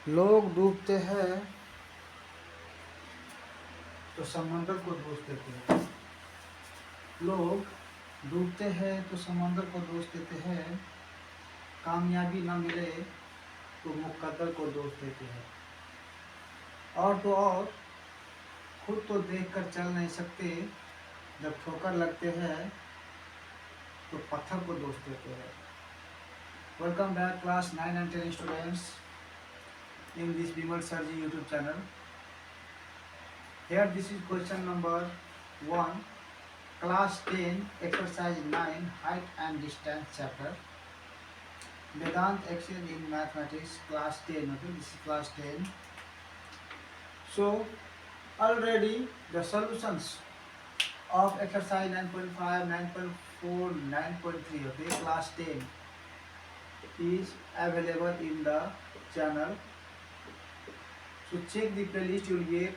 लोग डूबते हैं तो समंदर को दोष देते हैं। लोग डूबते हैं तो समंदर को दोष देते हैं। कामयाबी न मिले तो मुकद्दर को दोष देते हैं। और तो और खुद तो देखकर चल नहीं सकते, जब ठोकर लगते हैं तो पत्थर को दोष देते हैं। Welcome back class 9 and 10 students in this Bimal Sarji YouTube channel. Here this is question number 1, class 10 exercise 9 height and distance chapter. Vedant Excel in mathematics class 10. Okay, this is class 10. So already the solutions of exercise 9.5, 9.4, 9.3, okay, class 10 is available in the channel. So check the playlist, you will get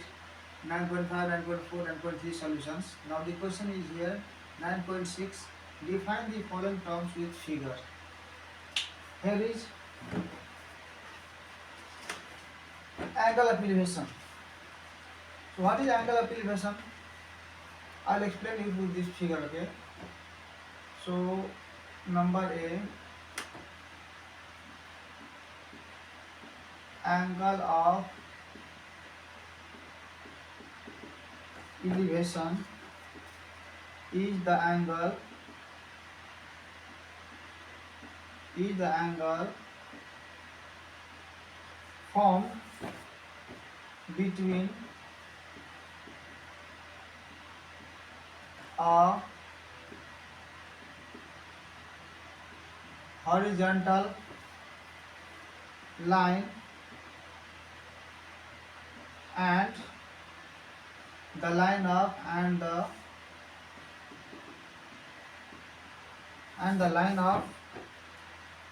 9.5, 9.4, 9.3 solutions. Now the question is here 9.6. Define the following terms with figure. Here is angle of elevation. So what is angle of elevation? I'll explain you with this figure. Okay. So number A, angle of elevation is the angle formed between a horizontal line and the line of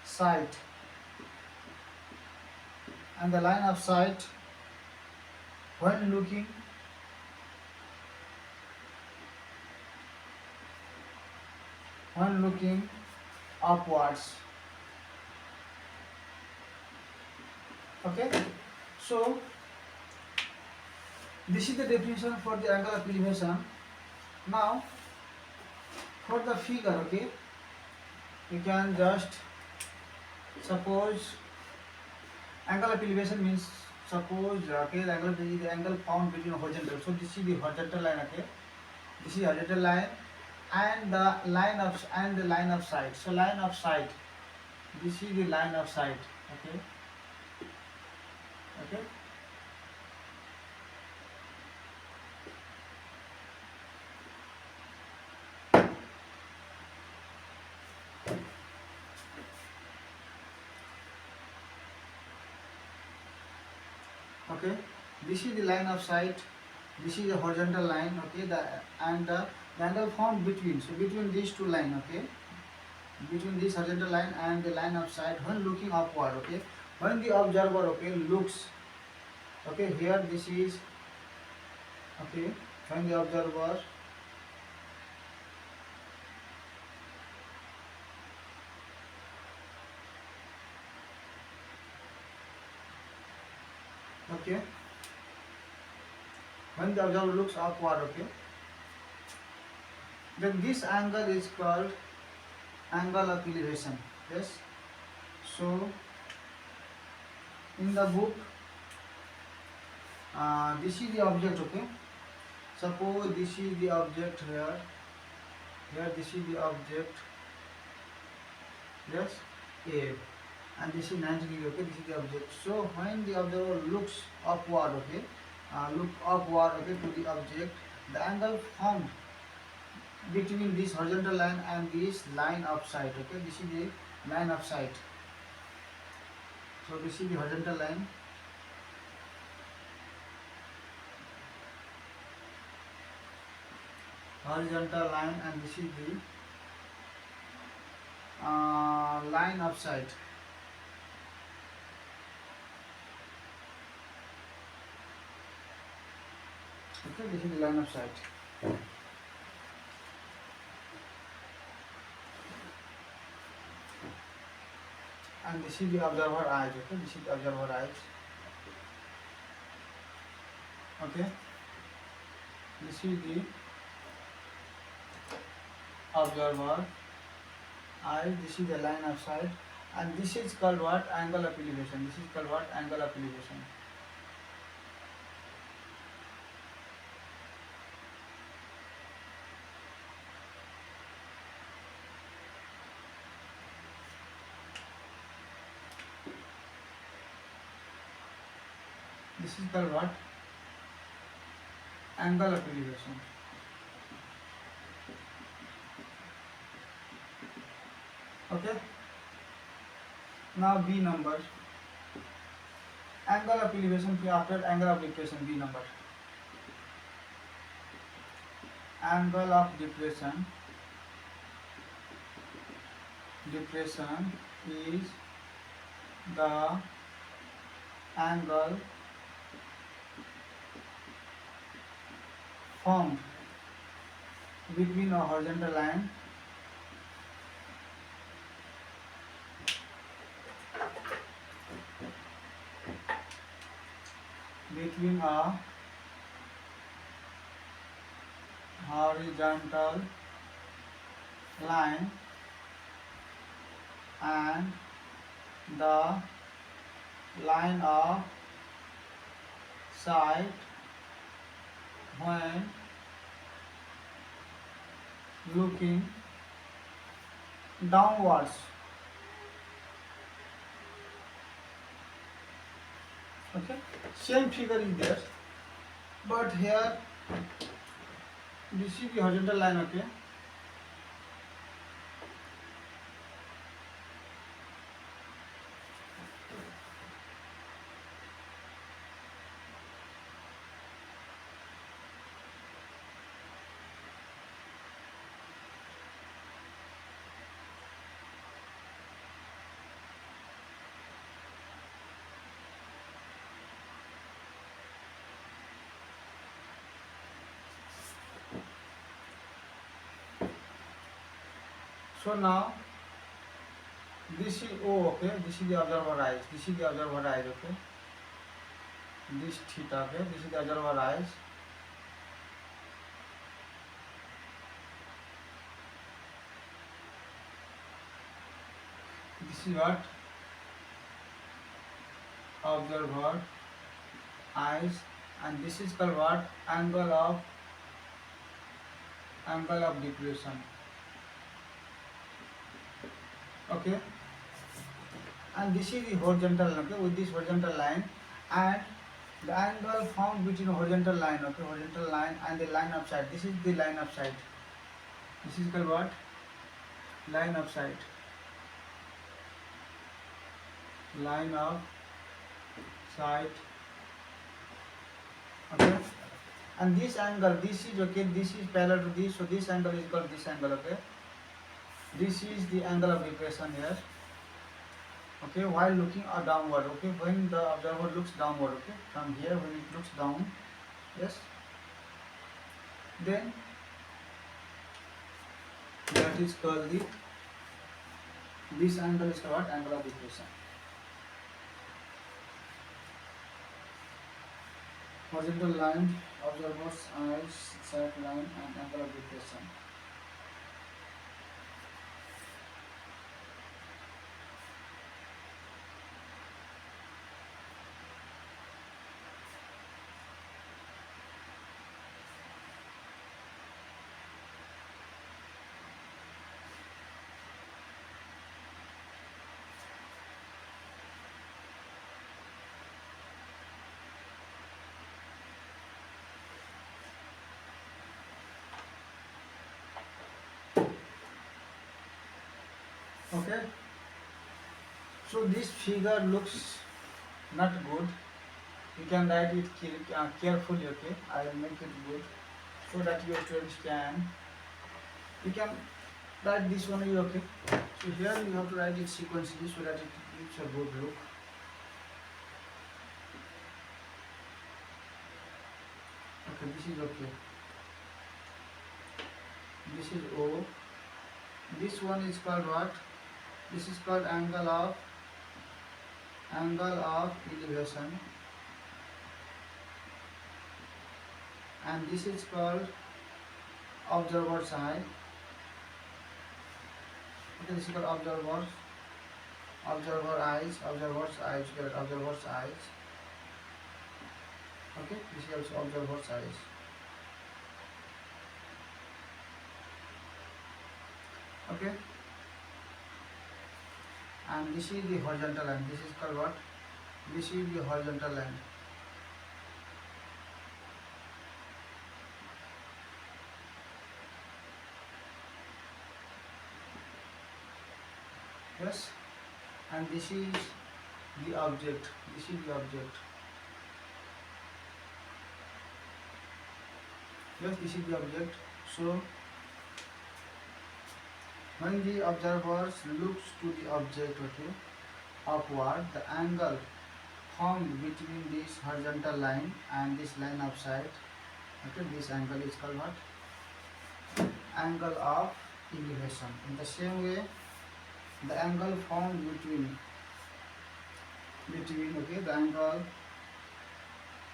sight, when looking upwards. Okay, so this is the definition for the angle of elevation. Now for the figure, okay, you can just suppose angle of elevation means, suppose okay, the angle found between horizontal. So this is the horizontal line. Okay, this is horizontal line and the line of sight. So line of sight, this is the line of sight. Okay, okay. Okay, this is the line of sight, this is the horizontal line. Okay, the angle found between, so between these two lines. Okay, between this horizontal line and the line of sight when looking upward. Okay, when the observer, okay, looks, okay, here this is, okay, when the observer okay, when the observer looks upward, okay, then this angle is called angle of elevation. Yes, so in the book, this is the object. Okay, suppose this is the object here this is the object, yes, A, and this is 90 degree. Okay, this is the object. So when the observer looks upward, okay, okay, to the object, the angle formed between this horizontal line and this line of sight. Okay, this is the line of sight. So this is the horizontal line, and this is the line of sight. Okay, this is the line of sight. And this is the observer eyes. Okay, this is the observer eyes. Okay, this is the observer eye, this is the line of sight, and this is called what? Angle of elevation. This is called what? Angle of elevation. This is called what? Angle of elevation. Okay, now B number. Angle of elevation after angle of depression. B number. Angle of depression is the angle formed between a horizontal line between a horizontal line and the line of sight when looking downwards. Okay, same figure is there, but here this is the horizontal line. Okay, so now this is O. Okay, this is the observer eyes. This is the observer eyes. Okay, this theta. Okay, this is the observer eyes. This is what? Observer eyes, and this is called what? Angle of depression. Okay, and this is the horizontal. Okay, with this horizontal line and the angle formed between horizontal line. Okay, horizontal line and the line of sight. This is the line of sight. This is called what? Line of sight. Line of sight. Okay, and this angle, this is okay, this is parallel to this, so this angle is called this angle. Okay, this is the angle of depression here. Okay, while looking downward. Okay, when the observer looks downward. Okay, from here when it looks down, yes, then that is called the, this angle is called angle of depression. Horizontal line, observer's eyes, sight line, and angle of depression. Okay, so this figure looks not good. You can write it carefully. Okay, I will make it good so that your students can, you can write this one. Okay, so here you have to write it sequentially so that it gives a good look. Okay, this is okay. This is O. This one is called what? This is called angle of elevation. and this is called observer's eye. Okay, this is called observer's eyes. Okay, this is also observer's eyes. Okay, and this is the horizontal line. This is called what? This is the horizontal line. Yes, and this is the object. This is the object. Yes, this is the object. So when the observers looks to the object, okay, upward, the angle formed between this horizontal line and this line of sight, okay, this angle is called what? Angle of elevation. In the same way, the angle formed between okay, the angle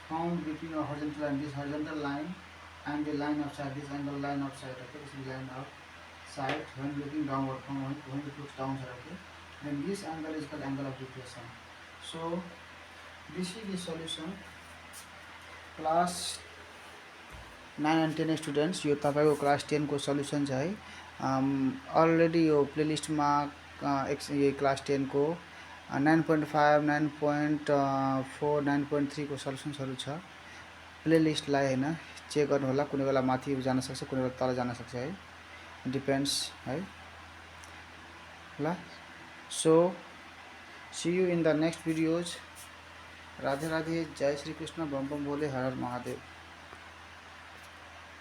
formed between a horizontal line, this horizontal line, and the line of sight, this angle line of sight, okay, this is line of sight when looking downward, from when it looks downside, okay, then this angle is called angle of deviation. So this is the solution. Class 9 and 10 students, यो तपाईँको class 10 को solution छ है। Already यो प्लेलिस्टमा यही class 10 को 9.5, 9.4, 9.3 को सल्युसन्सहरू छ। प्लेलिस्टलाई हैन check गर्नु होला, कुनै बेला माथि जान सक्छ, कुनै बेला तल जान सक्छ है, डिपेन्ड्स है ल। So see you in the next videos. Radhe Radhe, जय श्री कृष्ण, बम बम भोले, हर हर महादेव।